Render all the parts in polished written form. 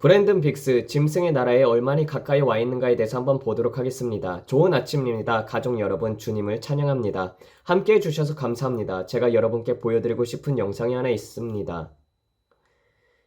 브랜든 빅스, 짐승의 나라에 얼마나 가까이 와 있는가에 대해서 한번 보도록 하겠습니다. 좋은 아침입니다. 가족 여러분, 주님을 찬양합니다. 함께 해주셔서 감사합니다. 제가 여러분께 보여드리고 싶은 영상이 하나 있습니다.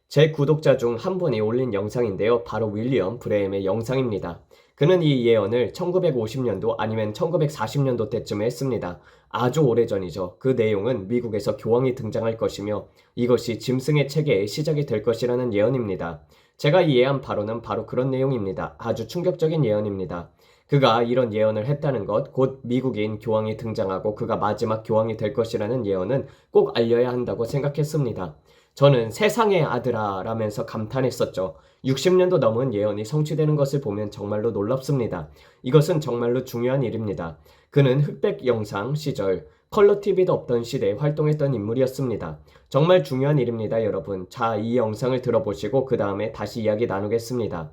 제 구독자 중 한 분이 올린 영상인데요. 바로 윌리엄 브레햄의 영상입니다. 그는 이 예언을 1950년도 아니면 1940년도 때쯤에 했습니다. 아주 오래전이죠. 그 내용은 미국에서 교황이 등장할 것이며 이것이 짐승의 체계의 시작이 될 것이라는 예언입니다. 제가 이해한 바로는 바로 그런 내용입니다. 아주 충격적인 예언입니다. 그가 이런 예언을 했다는 것, 곧 미국인 교황이 등장하고 그가 마지막 교황이 될 것이라는 예언은 꼭 알려야 한다고 생각했습니다. 저는 세상의 아들아 라면서 감탄했었죠. 60년도 넘은 예언이 성취되는 것을 보면 정말로 놀랍습니다. 이것은 정말로 중요한 일입니다. 그는 흑백 영상 시절 컬러 TV도 없던 시대에 활동했던 인물이었습니다. 정말 중요한 일입니다, 여러분. 자, 이 영상을 들어보시고 그 다음에 다시 이야기 나누겠습니다.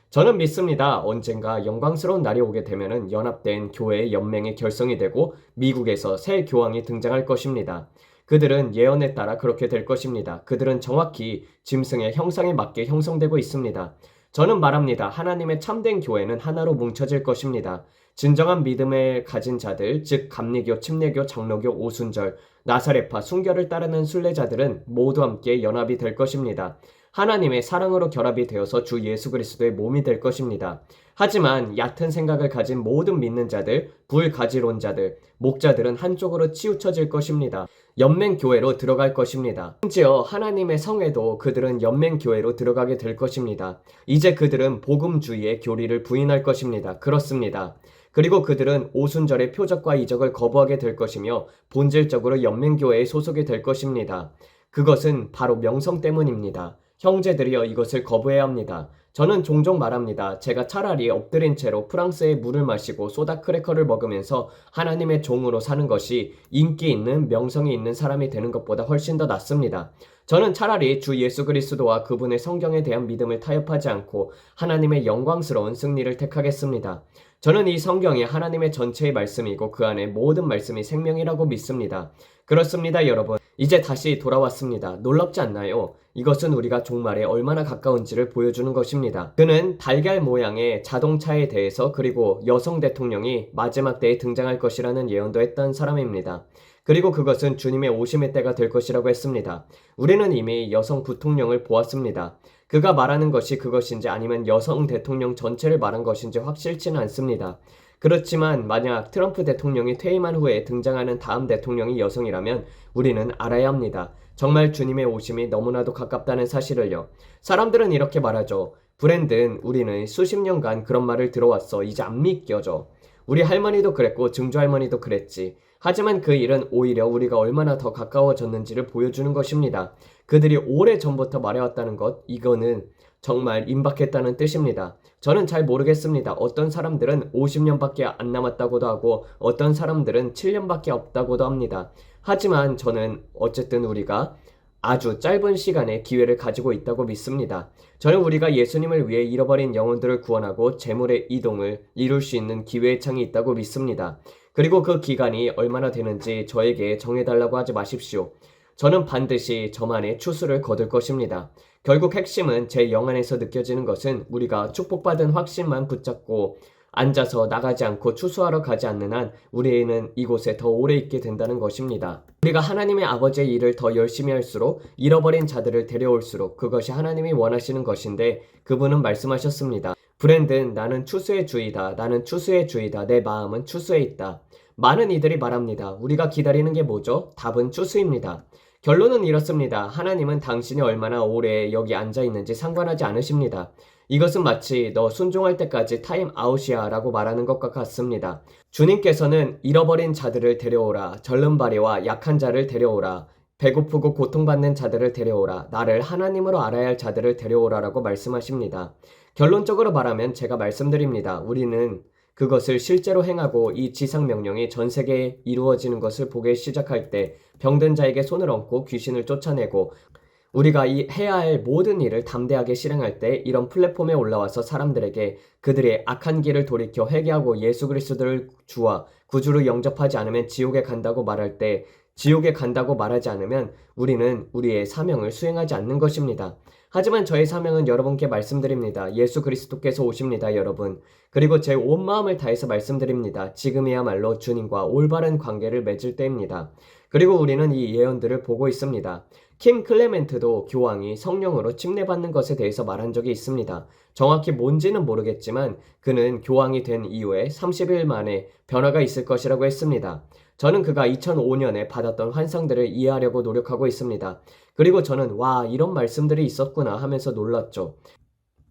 저는 믿습니다. 언젠가 영광스러운 날이 오게 되면은 연합된 교회의 연맹이 결성이 되고 미국에서 새 교황이 등장할 것입니다. 그들은 예언에 따라 그렇게 될 것입니다. 그들은 정확히 짐승의 형상에 맞게 형성되고 있습니다. 저는 말합니다. 하나님의 참된 교회는 하나로 뭉쳐질 것입니다. 진정한 믿음을 가진 자들, 즉 감리교, 침례교, 장로교, 오순절, 나사렛파, 순결을 따르는 순례자들은 모두 함께 연합이 될 것입니다. 하나님의 사랑으로 결합이 되어서 주 예수 그리스도의 몸이 될 것입니다. 하지만 얕은 생각을 가진 모든 믿는 자들, 불가지론자들, 목자들은 한쪽으로 치우쳐질 것입니다. 연맹교회로 들어갈 것입니다. 심지어 하나님의 성에도 그들은 연맹교회로 들어가게 될 것입니다. 이제 그들은 복음주의의 교리를 부인할 것입니다. 그렇습니다. 그리고 그들은 오순절의 표적과 이적을 거부하게 될 것이며 본질적으로 연맹교회에 소속이 될 것입니다. 그것은 바로 명성 때문입니다. 형제들이여 이것을 거부해야 합니다. 저는 종종 말합니다. 제가 차라리 엎드린 채로 프랑스의 물을 마시고 소다 크래커를 먹으면서 하나님의 종으로 사는 것이 인기 있는 명성이 있는 사람이 되는 것보다 훨씬 더 낫습니다. 저는 차라리 주 예수 그리스도와 그분의 성경에 대한 믿음을 타협하지 않고 하나님의 영광스러운 승리를 택하겠습니다. 저는 이 성경이 하나님의 전체의 말씀이고 그 안에 모든 말씀이 생명이라고 믿습니다. 그렇습니다, 여러분. 이제 다시 돌아왔습니다. 놀랍지 않나요? 이것은 우리가 종말에 얼마나 가까운지를 보여주는 것입니다. 그는 달걀 모양의 자동차에 대해서 그리고 여성 대통령이 마지막 때에 등장할 것이라는 예언도 했던 사람입니다. 그리고 그것은 주님의 오심의 때가 될 것이라고 했습니다. 우리는 이미 여성 부통령을 보았습니다. 그가 말하는 것이 그것인지 아니면 여성 대통령 전체를 말한 것인지 확실치는 않습니다. 그렇지만 만약 트럼프 대통령이 퇴임한 후에 등장하는 다음 대통령이 여성이라면 우리는 알아야 합니다. 정말 주님의 오심이 너무나도 가깝다는 사실을요. 사람들은 이렇게 말하죠. 브랜든, 우리는 수십 년간 그런 말을 들어왔어. 이제 안 믿겨져. 우리 할머니도 그랬고 증조 할머니도 그랬지. 하지만 그 일은 오히려 우리가 얼마나 더 가까워졌는지를 보여주는 것입니다. 그들이 오래전부터 말해왔다는 것, 이거는 정말 임박했다는 뜻입니다. 저는 잘 모르겠습니다. 어떤 사람들은 50년밖에 안 남았다고도 하고 어떤 사람들은 7년밖에 없다고도 합니다. 하지만 저는 어쨌든 우리가 아주 짧은 시간에 기회를 가지고 있다고 믿습니다. 저는 우리가 예수님을 위해 잃어버린 영혼들을 구원하고 재물의 이동을 이룰 수 있는 기회의 창이 있다고 믿습니다. 그리고 그 기간이 얼마나 되는지 저에게 정해달라고 하지 마십시오. 저는 반드시 저만의 추수를 거둘 것입니다. 결국 핵심은 제 영 안에서 느껴지는 것은 우리가 축복받은 확신만 붙잡고 앉아서 나가지 않고 추수하러 가지 않는 한 우리는 이곳에 더 오래 있게 된다는 것입니다. 우리가 하나님의 아버지의 일을 더 열심히 할수록 잃어버린 자들을 데려올수록 그것이 하나님이 원하시는 것인데 그분은 말씀하셨습니다. 브랜든, 나는 추수의 주이다. 나는 추수의 주이다. 내 마음은 추수에 있다. 많은 이들이 말합니다. 우리가 기다리는 게 뭐죠? 답은 추수입니다. 결론은 이렇습니다. 하나님은 당신이 얼마나 오래 여기 앉아있는지 상관하지 않으십니다. 이것은 마치 너 순종할 때까지 타임아웃이야 라고 말하는 것과 같습니다. 주님께서는 잃어버린 자들을 데려오라. 절름발이와 약한 자를 데려오라. 배고프고 고통받는 자들을 데려오라. 나를 하나님으로 알아야 할 자들을 데려오라 라고 말씀하십니다. 결론적으로 말하면 제가 말씀드립니다. 우리는 그것을 실제로 행하고 이 지상명령이 전 세계에 이루어지는 것을 보기 시작할 때 병든 자에게 손을 얹고 귀신을 쫓아내고 우리가 해야 할 모든 일을 담대하게 실행할 때 이런 플랫폼에 올라와서 사람들에게 그들의 악한 길을 돌이켜 회개하고 예수 그리스도를 주와 구주로 영접하지 않으면 지옥에 간다고 말할 때 지옥에 간다고 말하지 않으면 우리는 우리의 사명을 수행하지 않는 것입니다. 하지만 저의 사명은 여러분께 말씀드립니다. 예수 그리스도께서 오십니다, 여러분. 그리고 제 온 마음을 다해서 말씀드립니다. 지금이야말로 주님과 올바른 관계를 맺을 때입니다. 그리고 우리는 이 예언들을 보고 있습니다. 킴 클레멘트도 교황이 성령으로 침례받는 것에 대해서 말한 적이 있습니다. 정확히 뭔지는 모르겠지만 그는 교황이 된 이후에 30일 만에 변화가 있을 것이라고 했습니다. 저는 그가 2005년에 받았던 환상들을 이해하려고 노력하고 있습니다. 그리고 저는 와, 이런 말씀들이 있었구나 하면서 놀랐죠.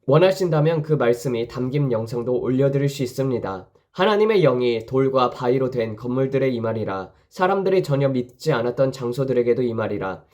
원하신다면 그 말씀이 담긴 영상도 올려드릴 수 있습니다. 하나님의 영이 돌과 바위로 된 건물들에 임하리라. 사람들이 전혀 믿지 않았던 장소들에게도 임하리라.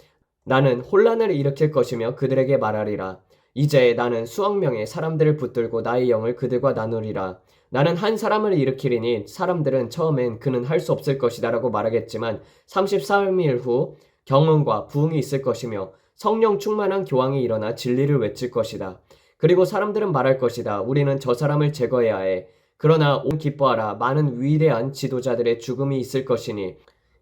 나는 혼란을 일으킬 것이며 그들에게 말하리라. 이제 나는 수억 명의 사람들을 붙들고 나의 영을 그들과 나누리라. 나는 한 사람을 일으키리니 사람들은 처음엔 그는 할 수 없을 것이다 라고 말하겠지만 33일 후 경험과 부흥이 있을 것이며 성령 충만한 교황이 일어나 진리를 외칠 것이다. 그리고 사람들은 말할 것이다. 우리는 저 사람을 제거해야 해. 그러나 온 기뻐하라. 많은 위대한 지도자들의 죽음이 있을 것이니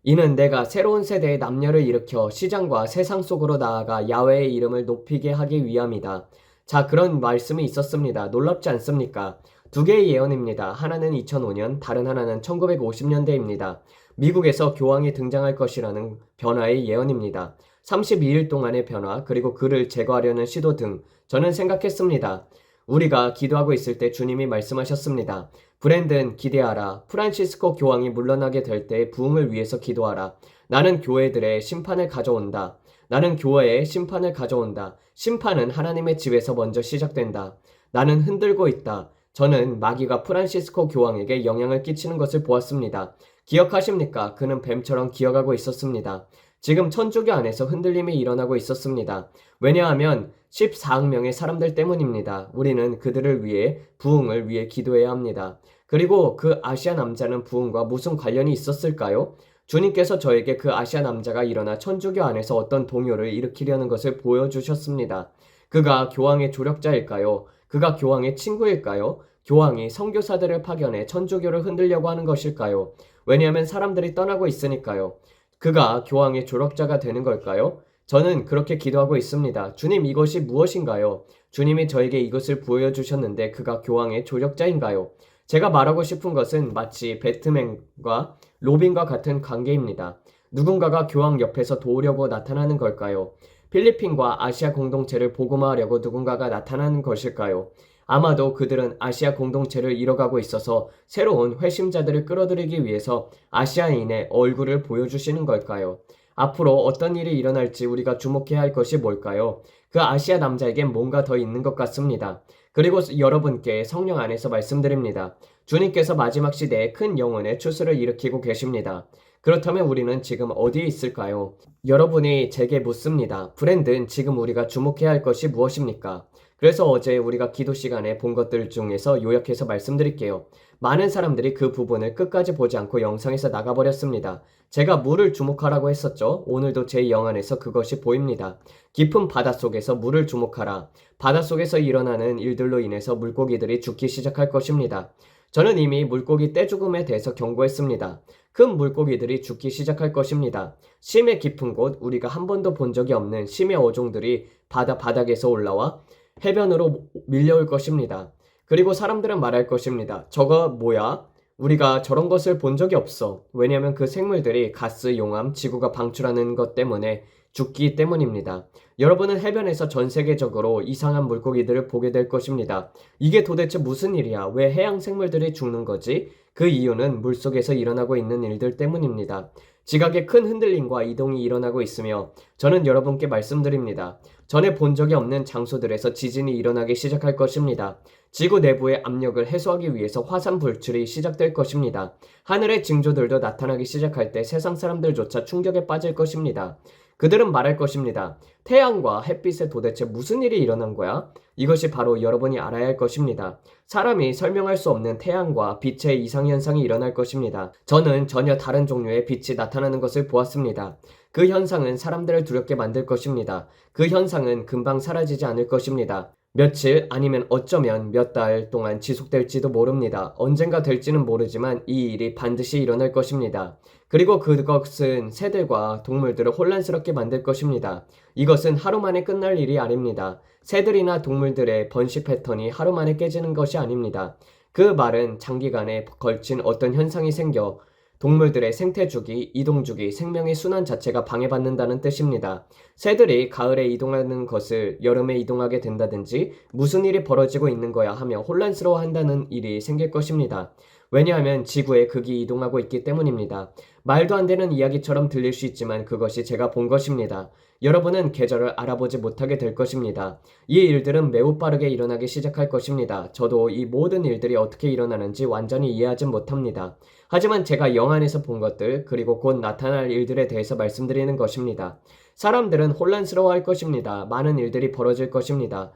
이는 내가 새로운 세대의 남녀를 일으켜 시장과 세상 속으로 나아가 야훼의 이름을 높이게 하기 위함이다. 자, 그런 말씀이 있었습니다. 놀랍지 않습니까? 두 개의 예언입니다. 하나는 2005년, 다른 하나는 1950년대입니다. 미국에서 교황이 등장할 것이라는 변화의 예언입니다. 32일 동안의 변화, 그리고 그를 제거하려는 시도 등 저는 생각했습니다. 우리가 기도하고 있을 때 주님이 말씀하셨습니다. 브랜든, 기대하라. 프란시스코 교황이 물러나게 될 때 부흥을 위해서 기도하라. 나는 교회들의 심판을 가져온다. 나는 교회의 심판을 가져온다. 심판은 하나님의 집에서 먼저 시작된다. 나는 흔들고 있다. 저는 마귀가 프란시스코 교황에게 영향을 끼치는 것을 보았습니다. 기억하십니까? 그는 뱀처럼 기어가고 있었습니다. 지금 천주교 안에서 흔들림이 일어나고 있었습니다. 왜냐하면 14억 명의 사람들 때문입니다. 우리는 그들을 위해 부흥을 위해 기도해야 합니다. 그리고 그 아시아 남자는 부흥과 무슨 관련이 있었을까요? 주님께서 저에게 그 아시아 남자가 일어나 천주교 안에서 어떤 동요를 일으키려는 것을 보여주셨습니다. 그가 교황의 조력자일까요? 그가 교황의 친구일까요? 교황이 선교사들을 파견해 천주교를 흔들려고 하는 것일까요? 왜냐하면 사람들이 떠나고 있으니까요. 그가 교황의 조력자가 되는 걸까요? 저는 그렇게 기도하고 있습니다. 주님, 이것이 무엇인가요? 주님이 저에게 이것을 보여주셨는데 그가 교황의 조력자인가요? 제가 말하고 싶은 것은 마치 배트맨과 로빈과 같은 관계입니다. 누군가가 교황 옆에서 도우려고 나타나는 걸까요? 필리핀과 아시아 공동체를 복음화하려고 누군가가 나타나는 것일까요? 아마도 그들은 아시아 공동체를 잃어가고 있어서 새로운 회심자들을 끌어들이기 위해서 아시아인의 얼굴을 보여주시는 걸까요? 앞으로 어떤 일이 일어날지 우리가 주목해야 할 것이 뭘까요? 그 아시아 남자에겐 뭔가 더 있는 것 같습니다. 그리고 여러분께 성령 안에서 말씀드립니다. 주님께서 마지막 시대에 큰 영혼의 추수를 일으키고 계십니다. 그렇다면 우리는 지금 어디에 있을까요? 여러분이 제게 묻습니다. 브랜든, 지금 우리가 주목해야 할 것이 무엇입니까? 그래서 어제 우리가 기도 시간에 본 것들 중에서 요약해서 말씀드릴게요. 많은 사람들이 그 부분을 끝까지 보지 않고 영상에서 나가버렸습니다. 제가 물을 주목하라고 했었죠. 오늘도 제 영안에서 그것이 보입니다. 깊은 바닷속에서 물을 주목하라. 바닷속에서 일어나는 일들로 인해서 물고기들이 죽기 시작할 것입니다. 저는 이미 물고기 떼죽음에 대해서 경고했습니다. 큰 물고기들이 죽기 시작할 것입니다. 심해 깊은 곳, 우리가 한 번도 본 적이 없는 심해 어종들이 바닥에서 올라와 해변으로 밀려올 것입니다. 그리고 사람들은 말할 것입니다. 저거 뭐야? 우리가 저런 것을 본 적이 없어. 왜냐하면 그 생물들이 가스, 용암, 지구가 방출하는 것 때문에 죽기 때문입니다. 여러분은 해변에서 전 세계적으로 이상한 물고기들을 보게 될 것입니다. 이게 도대체 무슨 일이야? 왜 해양 생물들이 죽는 거지? 그 이유는 물속에서 일어나고 있는 일들 때문입니다. 지각의 큰 흔들림과 이동이 일어나고 있으며 저는 여러분께 말씀드립니다. 전에 본 적이 없는 장소들에서 지진이 일어나기 시작할 것입니다. 지구 내부의 압력을 해소하기 위해서 화산 불출이 시작될 것입니다. 하늘의 징조들도 나타나기 시작할 때 세상 사람들조차 충격에 빠질 것입니다. 그들은 말할 것입니다. 태양과 햇빛에 도대체 무슨 일이 일어난 거야? 이것이 바로 여러분이 알아야 할 것입니다. 사람이 설명할 수 없는 태양과 빛의 이상현상이 일어날 것입니다. 저는 전혀 다른 종류의 빛이 나타나는 것을 보았습니다. 그 현상은 사람들을 두렵게 만들 것입니다. 그 현상은 금방 사라지지 않을 것입니다. 며칠 아니면 어쩌면 몇 달 동안 지속될지도 모릅니다. 언젠가 될지는 모르지만 이 일이 반드시 일어날 것입니다. 그리고 그것은 새들과 동물들을 혼란스럽게 만들 것입니다. 이것은 하루 만에 끝날 일이 아닙니다. 새들이나 동물들의 번식 패턴이 하루 만에 깨지는 것이 아닙니다. 그 말은 장기간에 걸친 어떤 현상이 생겨 동물들의 생태주기, 이동주기, 생명의 순환 자체가 방해받는다는 뜻입니다. 새들이 가을에 이동하는 것을 여름에 이동하게 된다든지 무슨 일이 벌어지고 있는 거야 하며 혼란스러워한다는 일이 생길 것입니다. 왜냐하면 지구에 극이 이동하고 있기 때문입니다. 말도 안 되는 이야기처럼 들릴 수 있지만 그것이 제가 본 것입니다. 여러분은 계절을 알아보지 못하게 될 것입니다. 이 일들은 매우 빠르게 일어나기 시작할 것입니다. 저도 이 모든 일들이 어떻게 일어나는지 완전히 이해하지 못합니다. 하지만 제가 영안에서 본 것들, 그리고 곧 나타날 일들에 대해서 말씀드리는 것입니다. 사람들은 혼란스러워할 것입니다. 많은 일들이 벌어질 것입니다.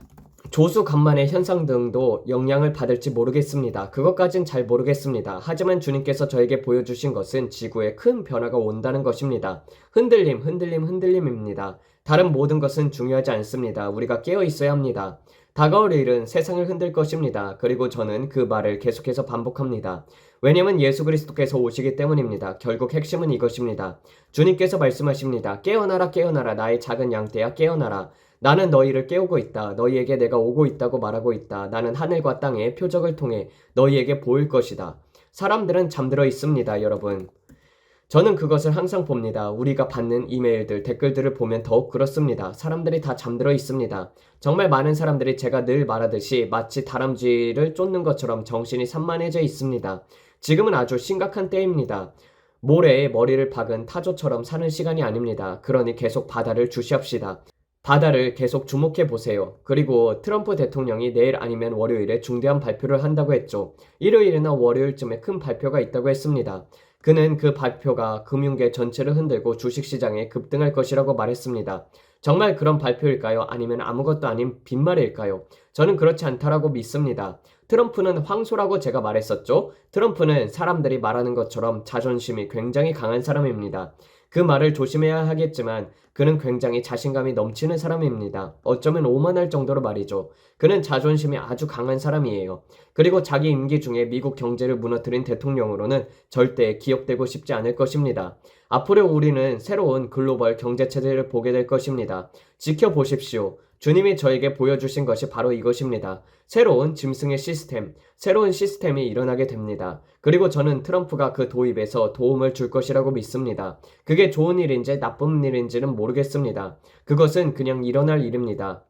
조수간만의 현상 등도 영향을 받을지 모르겠습니다. 그것까진 잘 모르겠습니다. 하지만 주님께서 저에게 보여주신 것은 지구에 큰 변화가 온다는 것입니다. 흔들림입니다. 다른 모든 것은 중요하지 않습니다. 우리가 깨어 있어야 합니다. 다가올 일은 세상을 흔들 것입니다. 그리고 저는 그 말을 계속해서 반복합니다. 왜냐하면 예수 그리스도께서 오시기 때문입니다. 결국 핵심은 이것입니다. 주님께서 말씀하십니다. 깨어나라 깨어나라 나의 작은 양떼야 깨어나라. 나는 너희를 깨우고 있다. 너희에게 내가 오고 있다고 말하고 있다. 나는 하늘과 땅의 표적을 통해 너희에게 보일 것이다. 사람들은 잠들어 있습니다, 여러분. 저는 그것을 항상 봅니다. 우리가 받는 이메일들, 댓글들을 보면 더욱 그렇습니다. 사람들이 다 잠들어 있습니다. 정말 많은 사람들이 제가 늘 말하듯이 마치 다람쥐를 쫓는 것처럼 정신이 산만해져 있습니다. 지금은 아주 심각한 때입니다. 모래에 머리를 박은 타조처럼 사는 시간이 아닙니다. 그러니 계속 바다를 주시합시다. 바다를 계속 주목해 보세요. 그리고 트럼프 대통령이 내일 아니면 월요일에 중대한 발표를 한다고 했죠. 일요일이나 월요일쯤에 큰 발표가 있다고 했습니다. 그는 그 발표가 금융계 전체를 흔들고 주식시장에 급등할 것이라고 말했습니다. 정말 그런 발표일까요? 아니면 아무것도 아닌 빈말일까요? 저는 그렇지 않다라고 믿습니다. 트럼프는 황소라고 제가 말했었죠. 트럼프는 사람들이 말하는 것처럼 자존심이 굉장히 강한 사람입니다. 그 말을 조심해야 하겠지만 그는 굉장히 자신감이 넘치는 사람입니다. 어쩌면 오만할 정도로 말이죠. 그는 자존심이 아주 강한 사람이에요. 그리고 자기 임기 중에 미국 경제를 무너뜨린 대통령으로는 절대 기억되고 싶지 않을 것입니다. 앞으로 우리는 새로운 글로벌 경제체제를 보게 될 것입니다. 지켜보십시오. 주님이 저에게 보여주신 것이 바로 이것입니다. 새로운 짐승의 시스템, 새로운 시스템이 일어나게 됩니다. 그리고 저는 트럼프가 그 도입에서 도움을 줄 것이라고 믿습니다. 그게 좋은 일인지 나쁜 일인지는 모르겠습니다. 그것은 그냥 일어날 일입니다.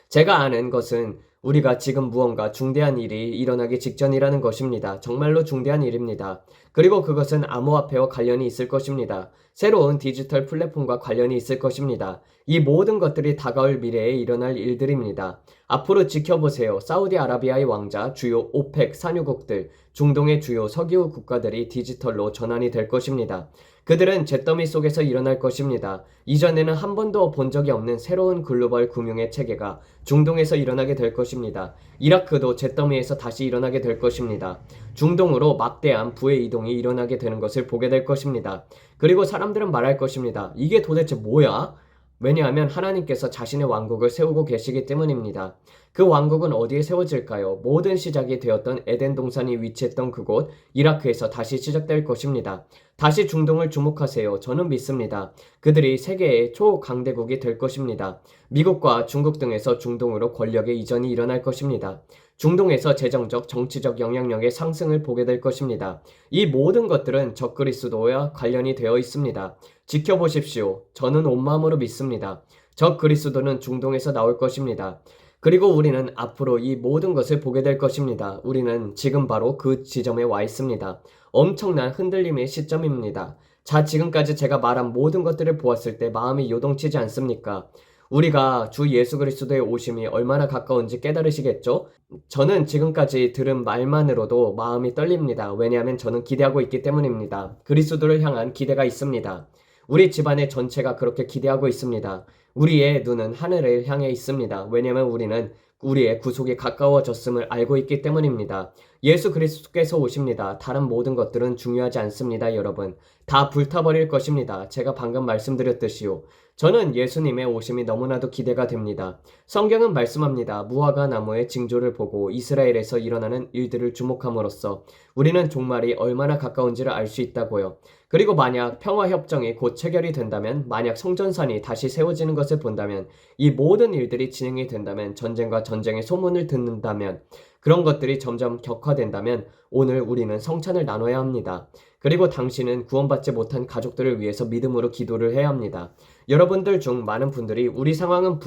제가 아는 것은 우리가 지금 무언가 중대한 일이 일어나기 직전이라는 것입니다. 정말로 중대한 일입니다. 그리고 그것은 암호화폐와 관련이 있을 것입니다. 새로운 디지털 플랫폼과 관련이 있을 것입니다. 이 모든 것들이 다가올 미래에 일어날 일들입니다. 앞으로 지켜보세요. 사우디아라비아의 왕자, 주요 오펙 산유국들, 중동의 주요 석유 국가들이 디지털로 전환이 될 것입니다. 그들은 잿더미 속에서 일어날 것입니다. 이전에는 한 번도 본 적이 없는 새로운 글로벌 금융의 체계가 중동에서 일어나게 될 것입니다. 이라크도 잿더미에서 다시 일어나게 될 것입니다. 중동으로 막대한 부의 이동이 일어나게 되는 것을 보게 될 것입니다. 그리고 사람들은 말할 것입니다. 이게 도대체 뭐야? 왜냐하면 하나님께서 자신의 왕국을 세우고 계시기 때문입니다. 그 왕국은 어디에 세워질까요? 모든 시작이 되었던 에덴 동산이 위치했던 그곳 이라크에서 다시 시작될 것입니다. 다시 중동을 주목하세요. 저는 믿습니다. 그들이 세계의 초강대국이 될 것입니다. 미국과 중국 등에서 중동으로 권력의 이전이 일어날 것입니다. 중동에서 재정적, 정치적 영향력의 상승을 보게 될 것입니다. 이 모든 것들은 적그리스도와 관련이 되어 있습니다. 지켜보십시오. 저는 온 마음으로 믿습니다. 적그리스도는 중동에서 나올 것입니다. 그리고 우리는 앞으로 이 모든 것을 보게 될 것입니다. 우리는 지금 바로 그 지점에 와 있습니다. 엄청난 흔들림의 시점입니다. 자, 지금까지 제가 말한 모든 것들을 보았을 때 마음이 요동치지 않습니까? 우리가 주 예수 그리스도의 오심이 얼마나 가까운지 깨달으시겠죠? 저는 지금까지 들은 말만으로도 마음이 떨립니다. 왜냐하면 저는 기대하고 있기 때문입니다. 그리스도를 향한 기대가 있습니다. 우리 집안의 전체가 그렇게 기대하고 있습니다. 우리의 눈은 하늘을 향해 있습니다. 왜냐하면 우리는 우리의 구속이 가까워졌음을 알고 있기 때문입니다. 예수 그리스도께서 오십니다. 다른 모든 것들은 중요하지 않습니다, 여러분. 다 불타버릴 것입니다. 제가 방금 말씀드렸듯이요. 저는 예수님의 오심이 너무나도 기대가 됩니다. 성경은 말씀합니다. 무화과 나무의 징조를 보고 이스라엘에서 일어나는 일들을 주목함으로써 우리는 종말이 얼마나 가까운지를 알 수 있다고요. 그리고 만약 평화협정이 곧 체결이 된다면, 만약 성전산이 다시 세워지는 것을 본다면, 이 모든 일들이 진행이 된다면, 전쟁과 전쟁의 소문을 듣는다면, 그런 것들이 점점 격화된다면 오늘 우리는 성찬을 나눠야 합니다. 그리고 당신은 구원받지 못한 가족들을 위해서 믿음으로 기도를 해야 합니다. 여러분들 중 많은 분들이 우리 상황은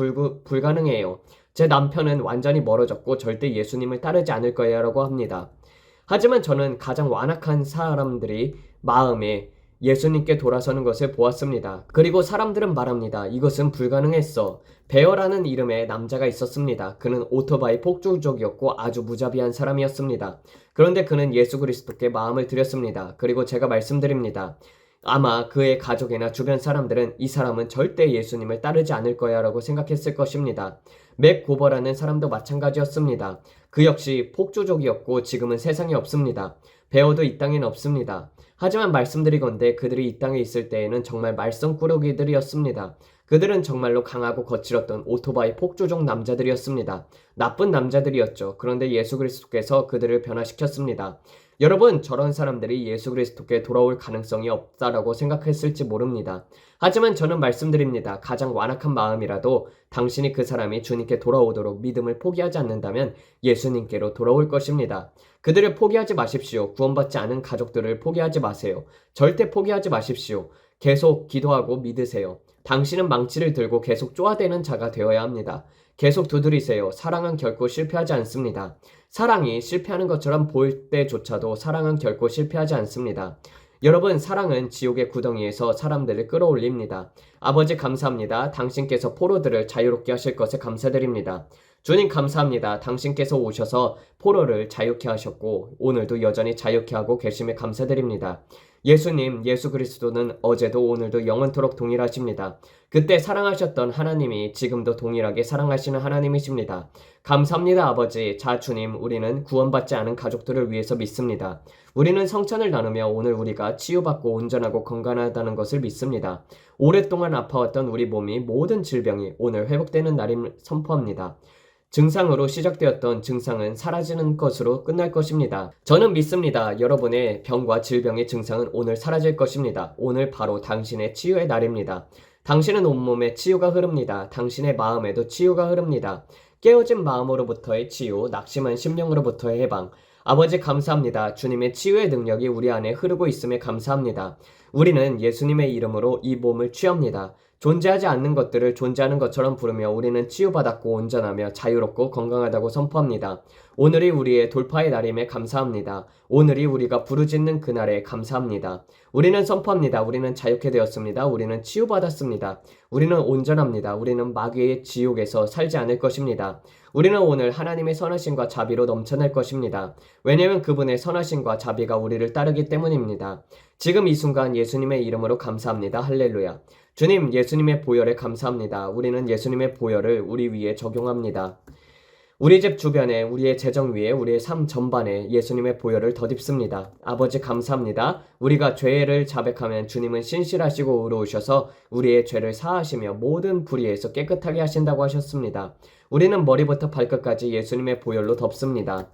불가능해요. 제 남편은 완전히 멀어졌고 절대 예수님을 따르지 않을 거야 라고 합니다. 하지만 저는 가장 완악한 사람들이 마음에 예수님께 돌아서는 것을 보았습니다. 그리고 사람들은 말합니다. 이것은 불가능했어. 베어라는 이름의 남자가 있었습니다. 그는 오토바이 폭주족이었고 아주 무자비한 사람이었습니다. 그런데 그는 예수 그리스도께 마음을 들였습니다. 그리고 제가 말씀드립니다. 아마 그의 가족이나 주변 사람들은 이 사람은 절대 예수님을 따르지 않을 거야 라고 생각했을 것입니다. 맥 고버라는 사람도 마찬가지였습니다. 그 역시 폭주족이었고 지금은 세상에 없습니다. 베어도 이 땅에는 없습니다. 하지만 말씀드리건대 그들이 이 땅에 있을 때에는 정말 말썽꾸러기들이었습니다. 그들은 정말로 강하고 거칠었던 오토바이 폭주족 남자들이었습니다. 나쁜 남자들이었죠. 그런데 예수 그리스도께서 그들을 변화시켰습니다. 여러분, 저런 사람들이 예수 그리스도께 돌아올 가능성이 없다라고 생각했을지 모릅니다. 하지만 저는 말씀드립니다. 가장 완악한 마음이라도 당신이 그 사람이 주님께 돌아오도록 믿음을 포기하지 않는다면 예수님께로 돌아올 것입니다. 그들을 포기하지 마십시오. 구원받지 않은 가족들을 포기하지 마세요. 절대 포기하지 마십시오. 계속 기도하고 믿으세요. 당신은 망치를 들고 계속 쪼아대는 자가 되어야 합니다. 계속 두드리세요. 사랑은 결코 실패하지 않습니다. 사랑이 실패하는 것처럼 보일 때조차도 사랑은 결코 실패하지 않습니다. 여러분, 사랑은 지옥의 구덩이에서 사람들을 끌어올립니다. 아버지 감사합니다. 당신께서 포로들을 자유롭게 하실 것에 감사드립니다. 주님 감사합니다. 당신께서 오셔서 포로를 자유케 하셨고 오늘도 여전히 자유케 하고 계심에 감사드립니다. 예수님, 예수 그리스도는 어제도 오늘도 영원토록 동일하십니다. 그때 사랑하셨던 하나님이 지금도 동일하게 사랑하시는 하나님이십니다. 감사합니다, 아버지. 자, 주님, 우리는 구원받지 않은 가족들을 위해서 믿습니다. 우리는 성찬을 나누며 오늘 우리가 치유받고 온전하고 건강하다는 것을 믿습니다. 오랫동안 아파왔던 우리 몸이 모든 질병이 오늘 회복되는 날임을 선포합니다. 증상으로 시작되었던 증상은 사라지는 것으로 끝날 것입니다. 저는 믿습니다. 여러분의 병과 질병의 증상은 오늘 사라질 것입니다. 오늘 바로 당신의 치유의 날입니다. 당신은 온몸에 치유가 흐릅니다. 당신의 마음에도 치유가 흐릅니다. 깨어진 마음으로부터의 치유, 낙심한 심령으로부터의 해방. 아버지 감사합니다. 주님의 치유의 능력이 우리 안에 흐르고 있음에 감사합니다. 우리는 예수님의 이름으로 이 몸을 취합니다. 존재하지 않는 것들을 존재하는 것처럼 부르며 우리는 치유받았고 온전하며 자유롭고 건강하다고 선포합니다. 오늘이 우리의 돌파의 날임에 감사합니다. 오늘이 우리가 부르짖는 그날에 감사합니다. 우리는 선포합니다. 우리는 자유케 되었습니다. 우리는 치유받았습니다. 우리는 온전합니다. 우리는 마귀의 지옥에서 살지 않을 것입니다. 우리는 오늘 하나님의 선하심과 자비로 넘쳐날 것입니다. 왜냐하면 그분의 선하심과 자비가 우리를 따르기 때문입니다. 지금 이 순간 예수님의 이름으로 감사합니다. 할렐루야. 주님, 예수님의 보혈에 감사합니다. 우리는 예수님의 보혈을 우리 위에 적용합니다. 우리 집 주변에, 우리의 재정 위에, 우리의 삶 전반에 예수님의 보혈을 덧입습니다. 아버지 감사합니다. 우리가 죄를 자백하면 주님은 신실하시고 의로우셔서 우리의 죄를 사하시며 모든 불의에서 깨끗하게 하신다고 하셨습니다. 우리는 머리부터 발끝까지 예수님의 보혈로 덮습니다.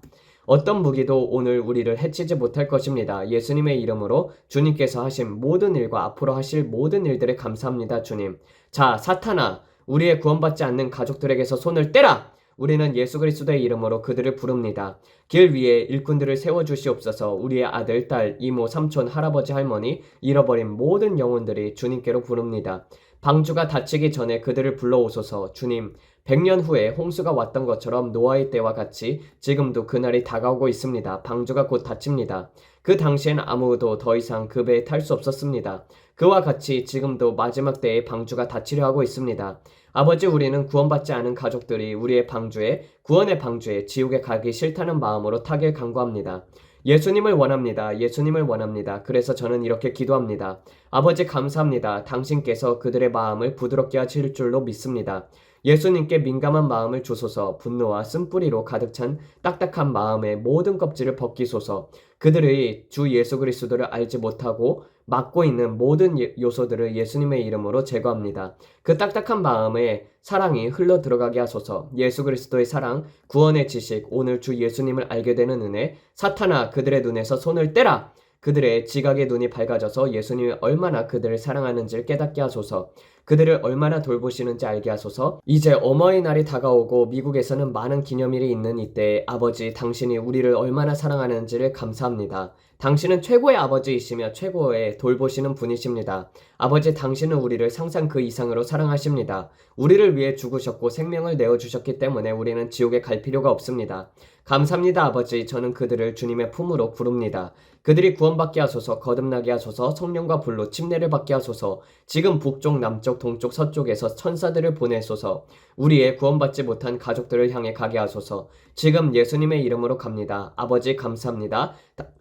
어떤 무기도 오늘 우리를 해치지 못할 것입니다. 예수님의 이름으로 주님께서 하신 모든 일과 앞으로 하실 모든 일들에 감사합니다, 주님. 자, 사탄아, 우리의 구원받지 않는 가족들에게서 손을 떼라! 우리는 예수 그리스도의 이름으로 그들을 부릅니다. 길 위에 일꾼들을 세워주시옵소서. 우리의 아들, 딸, 이모, 삼촌, 할아버지, 할머니, 잃어버린 모든 영혼들이 주님께로 부릅니다. 방주가 닫히기 전에 그들을 불러오소서. 주님, 100년 후에 홍수가 왔던 것처럼 노아의 때와 같이 지금도 그날이 다가오고 있습니다. 방주가 곧 닫힙니다. 그 당시엔 아무도 더 이상 그 배에 탈 수 없었습니다. 그와 같이 지금도 마지막 때에 방주가 닫히려 하고 있습니다. 아버지, 우리는 구원받지 않은 가족들이 우리의 방주에, 구원의 방주에 지옥에 가기 싫다는 마음으로 타길 간구합니다. 예수님을 원합니다. 예수님을 원합니다. 그래서 저는 이렇게 기도합니다. 아버지 감사합니다. 당신께서 그들의 마음을 부드럽게 하실 줄로 믿습니다. 예수님께 민감한 마음을 주소서. 분노와 쓴뿌리로 가득 찬 딱딱한 마음의 모든 껍질을 벗기소서. 그들의 주 예수 그리스도를 알지 못하고 막고 있는 모든 요소들을 예수님의 이름으로 제거합니다. 그 딱딱한 마음에 사랑이 흘러 들어가게 하소서. 예수 그리스도의 사랑, 구원의 지식, 오늘 주 예수님을 알게 되는 은혜, 사탄아 그들의 눈에서 손을 떼라. 그들의 지각의 눈이 밝아져서 예수님이 얼마나 그들을 사랑하는지를 깨닫게 하소서. 그들을 얼마나 돌보시는지 알게 하소서. 이제 어머니날이 다가오고 미국에서는 많은 기념일이 있는 이때 아버지 당신이 우리를 얼마나 사랑하는지를 감사합니다. 당신은 최고의 아버지이시며 최고의 돌보시는 분이십니다. 아버지 당신은 우리를 상상 그 이상으로 사랑하십니다. 우리를 위해 죽으셨고 생명을 내어주셨기 때문에 우리는 지옥에 갈 필요가 없습니다. 감사합니다 아버지. 저는 그들을 주님의 품으로 부릅니다. 그들이 구원받게 하소서. 거듭나게 하소서. 성령과 불로 침례를 받게 하소서. 지금 북쪽 남쪽 동쪽 서쪽에서 천사들을 보내소서. 우리의 구원받지 못한 가족들을 향해 가게 하소서. 지금 예수님의 이름으로 갑니다. 아버지 감사합니다.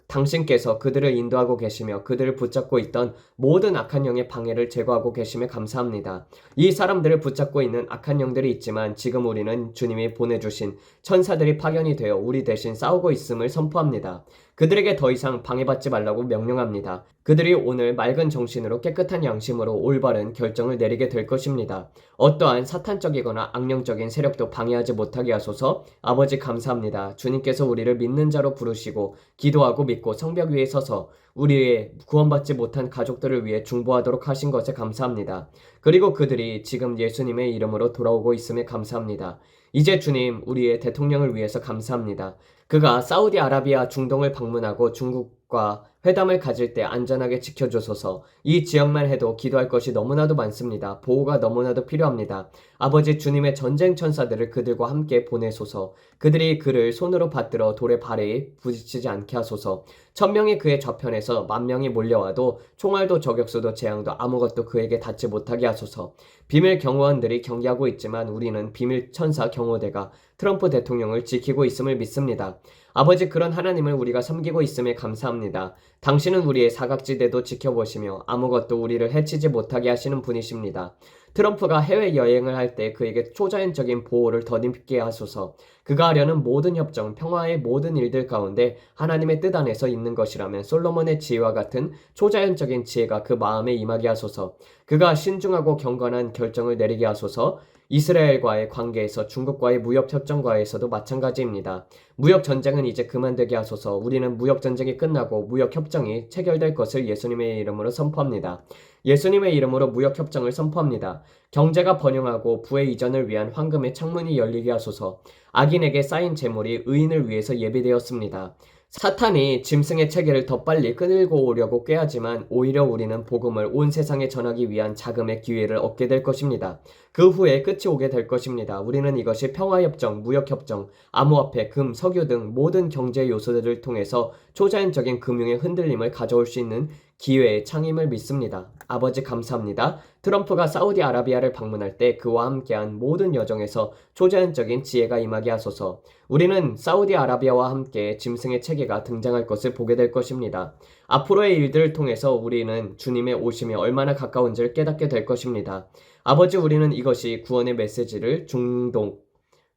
당신께서 그들을 인도하고 계시며 그들을 붙잡고 있던 모든 악한 영의 방해를 제거하고 계심에 감사합니다. 이 사람들을 붙잡고 있는 악한 영들이 있지만 지금 우리는 주님이 보내주신 천사들이 파견이 되어 우리 대신 싸우고 있음을 선포합니다. 그들에게 더 이상 방해받지 말라고 명령합니다. 그들이 오늘 맑은 정신으로 깨끗한 양심으로 올바른 결정을 내리게 될 것입니다. 어떠한 사탄적이거나 악령적인 세력도 방해하지 못하게 하소서. 아버지 감사합니다. 주님께서 우리를 믿는 자로 부르시고 기도하고 믿고 성벽 위에 서서 우리의 구원받지 못한 가족들을 위해 중보하도록 하신 것에 감사합니다. 그리고 그들이 지금 예수님의 이름으로 돌아오고 있음에 감사합니다. 이제 주님, 우리의 대통령을 위해서 감사합니다. 그가 사우디아라비아 중동을 방문하고 중국과 회담을 가질 때 안전하게 지켜주소서. 이 지역만 해도 기도할 것이 너무나도 많습니다. 보호가 너무나도 필요합니다. 아버지 주님의 전쟁 천사들을 그들과 함께 보내소서. 그들이 그를 손으로 받들어 돌에 발에 부딪히지 않게 하소서. 1000명이 그의 좌편에서 10,000명이 몰려와도 총알도 저격수도 재앙도 아무것도 그에게 닿지 못하게 하소서. 비밀 경호원들이 경계하고 있지만 우리는 비밀 천사 경호대가 트럼프 대통령을 지키고 있음을 믿습니다. 아버지 그런 하나님을 우리가 섬기고 있음에 감사합니다. 당신은 우리의 사각지대도 지켜보시며 아무것도 우리를 해치지 못하게 하시는 분이십니다. 트럼프가 해외여행을 할 때 그에게 초자연적인 보호를 더듬게 하소서. 그가 하려는 모든 협정, 평화의 모든 일들 가운데 하나님의 뜻 안에서 있는 것이라면 솔로몬의 지혜와 같은 초자연적인 지혜가 그 마음에 임하게 하소서. 그가 신중하고 경건한 결정을 내리게 하소서. 이스라엘과의 관계에서 중국과의 무역협정과에서도 마찬가지입니다. 무역전쟁은 이제 그만되게 하소서. 우리는 무역전쟁이 끝나고 무역협정이 체결될 것을 예수님의 이름으로 선포합니다. 예수님의 이름으로 무역협정을 선포합니다. 경제가 번영하고 부의 이전을 위한 황금의 창문이 열리게 하소서. 악인에게 쌓인 재물이 의인을 위해서 예비되었습니다. 사탄이 짐승의 체계를 더 빨리 끌고 오려고 꾀하지만 오히려 우리는 복음을 온 세상에 전하기 위한 자금의 기회를 얻게 될 것입니다. 그 후에 끝이 오게 될 것입니다. 우리는 이것이 평화협정, 무역협정, 암호화폐, 금, 석유 등 모든 경제 요소들을 통해서 초자연적인 금융의 흔들림을 가져올 수 있는 기회의 창임을 믿습니다. 아버지 감사합니다. 트럼프가 사우디아라비아를 방문할 때 그와 함께한 모든 여정에서 초자연적인 지혜가 임하게 하소서. 우리는 사우디아라비아와 함께 짐승의 체계가 등장할 것을 보게 될 것입니다. 앞으로의 일들을 통해서 우리는 주님의 오심이 얼마나 가까운지를 깨닫게 될 것입니다. 아버지 우리는 이것이 구원의 메시지를 중동,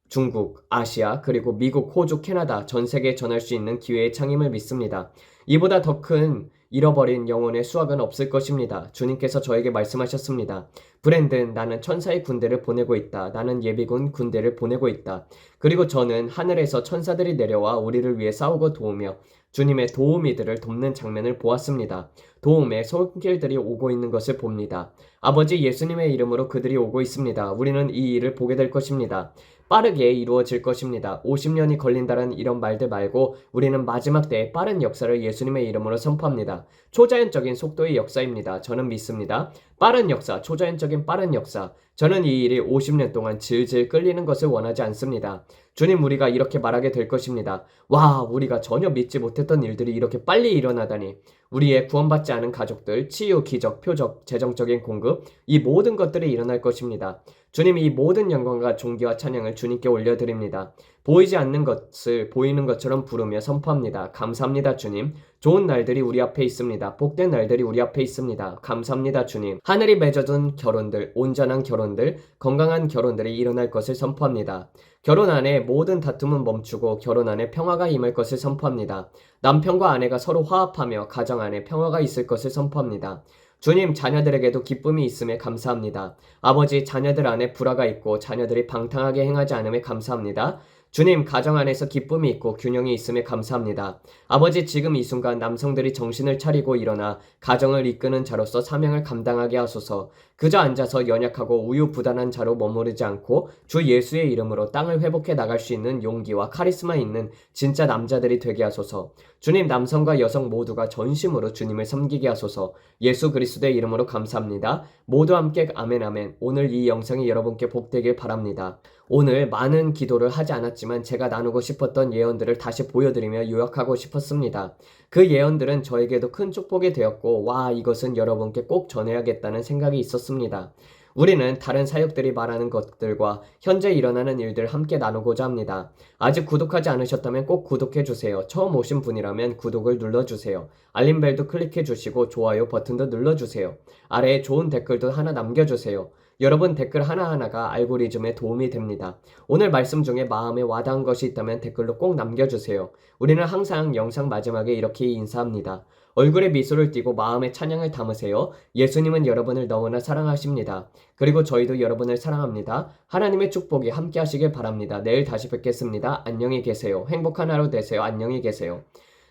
중국, 아시아, 그리고 미국, 호주, 캐나다 전 세계에 전할 수 있는 기회의 창임을 믿습니다. 이보다 더 큰 잃어버린 영혼의 수확은 없을 것입니다. 주님께서 저에게 말씀하셨습니다. 브랜든, 나는 천사의 군대를 보내고 있다. 나는 예비군 군대를 보내고 있다. 그리고 저는 하늘에서 천사들이 내려와 우리를 위해 싸우고 도우며 주님의 도우미들을 돕는 장면을 보았습니다. 도움의 손길들이 오고 있는 것을 봅니다. 아버지 예수님의 이름으로 그들이 오고 있습니다. 우리는 이 일을 보게 될 것입니다. 빠르게 이루어질 것입니다. 50년이 걸린다는 이런 말들 말고 우리는 마지막 때의 빠른 역사를 예수님의 이름으로 선포합니다. 초자연적인 속도의 역사입니다. 저는 믿습니다. 빠른 역사, 초자연적인 빠른 역사. 저는 이 일이 50년 동안 질질 끌리는 것을 원하지 않습니다. 주님, 우리가 이렇게 말하게 될 것입니다. 와, 우리가 전혀 믿지 못했던 일들이 이렇게 빨리 일어나다니. 우리의 구원받지 않은 가족들, 치유, 기적, 표적, 재정적인 공급, 이 모든 것들이 일어날 것입니다. 주님, 이 모든 영광과 존귀와 찬양을 주님께 올려드립니다. 보이지 않는 것을 보이는 것처럼 부르며 선포합니다. 감사합니다, 주님. 좋은 날들이 우리 앞에 있습니다. 복된 날들이 우리 앞에 있습니다. 감사합니다, 주님. 하늘이 맺어둔 결혼들, 온전한 결혼들, 건강한 결혼들이 일어날 것을 선포합니다. 결혼 안에 모든 다툼은 멈추고 결혼 안에 평화가 임할 것을 선포합니다. 남편과 아내가 서로 화합하며 가정 안에 평화가 있을 것을 선포합니다. 주님, 자녀들에게도 기쁨이 있음에 감사합니다. 아버지, 자녀들 안에 불화가 있고 자녀들이 방탕하게 행하지 않음에 감사합니다. 주님, 가정 안에서 기쁨이 있고 균형이 있음에 감사합니다. 아버지, 지금 이 순간 남성들이 정신을 차리고 일어나 가정을 이끄는 자로서 사명을 감당하게 하소서. 그저 앉아서 연약하고 우유부단한 자로 머무르지 않고 주 예수의 이름으로 땅을 회복해 나갈 수 있는 용기와 카리스마 있는 진짜 남자들이 되게 하소서. 주님, 남성과 여성 모두가 전심으로 주님을 섬기게 하소서. 예수 그리스도의 이름으로 감사합니다. 모두 함께 아멘 아멘. 오늘 이 영상이 여러분께 복되길 바랍니다. 오늘 많은 기도를 하지 않았지만 제가 나누고 싶었던 예언들을 다시 보여드리며 요약하고 싶었습니다. 그 예언들은 저에게도 큰 축복이 되었고, 와, 이것은 여러분께 꼭 전해야겠다는 생각이 있었습니다. 우리는 다른 사역들이 말하는 것들과 현재 일어나는 일들을 함께 나누고자 합니다. 아직 구독하지 않으셨다면 꼭 구독해주세요. 처음 오신 분이라면 구독을 눌러주세요. 알림벨도 클릭해주시고 좋아요 버튼도 눌러주세요. 아래에 좋은 댓글도 하나 남겨주세요. 여러분 댓글 하나하나가 알고리즘에 도움이 됩니다. 오늘 말씀 중에 마음에 와닿은 것이 있다면 댓글로 꼭 남겨주세요. 우리는 항상 영상 마지막에 이렇게 인사합니다. 얼굴에 미소를 띠고 마음에 찬양을 담으세요. 예수님은 여러분을 너무나 사랑하십니다. 그리고 저희도 여러분을 사랑합니다. 하나님의 축복이 함께 하시길 바랍니다. 내일 다시 뵙겠습니다. 안녕히 계세요. 행복한 하루 되세요. 안녕히 계세요.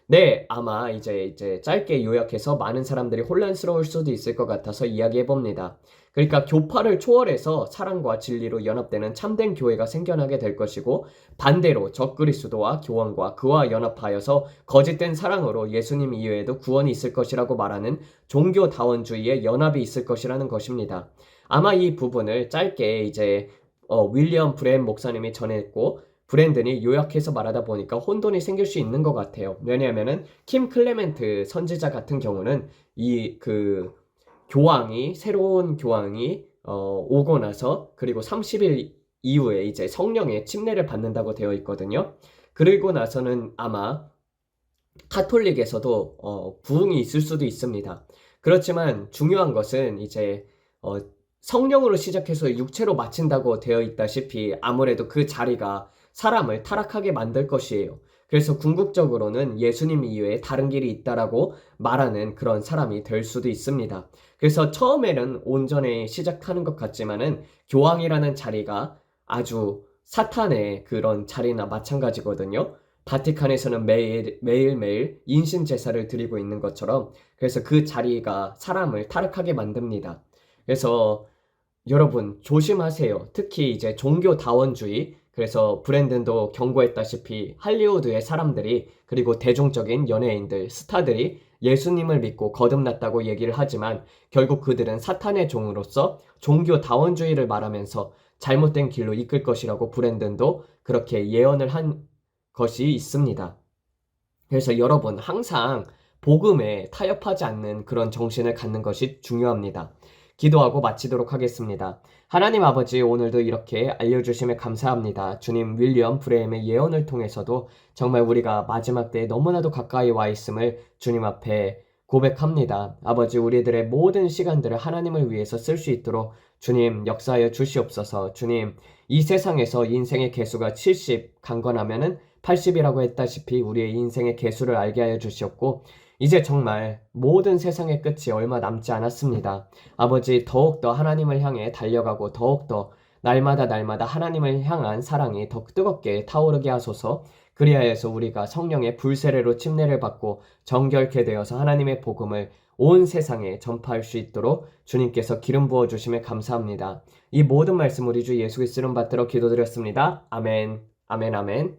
네, 아마 이제 짧게 요약해서 많은 사람들이 혼란스러울 수도 있을 것 같아서 이야기해봅니다. 그러니까 교파를 초월해서 사랑과 진리로 연합되는 참된 교회가 생겨나게 될 것이고, 반대로 적그리스도와 교황과 그와 연합하여서 거짓된 사랑으로 예수님 이외에도 구원이 있을 것이라고 말하는 종교다원주의의 연합이 있을 것이라는 것입니다. 아마 이 부분을 짧게 윌리엄 브랜 목사님이 전했고, 브랜든이 요약해서 말하다 보니까 혼돈이 생길 수 있는 것 같아요. 왜냐하면은 킴 클레멘트 선지자 같은 경우는 새로운 교황이 오고 나서 그리고 30일 이후에 이제 성령의 침례를 받는다고 되어 있거든요. 그리고 나서는 아마 카톨릭에서도 부흥이 있을 수도 있습니다. 그렇지만 중요한 것은 성령으로 시작해서 육체로 마친다고 되어 있다시피 아무래도 그 자리가 사람을 타락하게 만들 것이에요. 그래서 궁극적으로는 예수님 이외에 다른 길이 있다라고 말하는 그런 사람이 될 수도 있습니다. 그래서 처음에는 온전히 시작하는 것 같지만은 교황이라는 자리가 아주 사탄의 그런 자리나 마찬가지거든요. 바티칸에서는 매일매일 인신 제사를 드리고 있는 것처럼, 그래서 그 자리가 사람을 타락하게 만듭니다. 그래서 여러분 조심하세요. 특히 이제 종교다원주의, 그래서 브랜든도 경고했다시피 할리우드의 사람들이 그리고 대중적인 연예인들, 스타들이 예수님을 믿고 거듭났다고 얘기를 하지만 결국 그들은 사탄의 종으로서 종교다원주의를 말하면서 잘못된 길로 이끌 것이라고 브랜든도 그렇게 예언을 한 것이 있습니다. 그래서 여러분 항상 복음에 타협하지 않는 그런 정신을 갖는 것이 중요합니다. 기도하고 마치도록 하겠습니다. 하나님 아버지, 오늘도 이렇게 알려주심에 감사합니다. 주님, 윌리엄 브레임의 예언을 통해서도 정말 우리가 마지막 때에 너무나도 가까이 와 있음을 주님 앞에 고백합니다. 아버지, 우리들의 모든 시간들을 하나님을 위해서 쓸 수 있도록 주님 역사하여 주시옵소서. 주님, 이 세상에서 인생의 개수가 70 강건하면은 80이라고 했다시피 우리의 인생의 개수를 알게 하여 주시옵고, 이제 정말 모든 세상의 끝이 얼마 남지 않았습니다. 아버지, 더욱더 하나님을 향해 달려가고 더욱더 날마다 하나님을 향한 사랑이 더 뜨겁게 타오르게 하소서. 그리하여서 우리가 성령의 불세례로 침례를 받고 정결케 되어서 하나님의 복음을 온 세상에 전파할 수 있도록 주님께서 기름 부어주심에 감사합니다. 이 모든 말씀 우리 주 예수 그리스도 이름 받들어 기도드렸습니다. 아멘, 아멘, 아멘.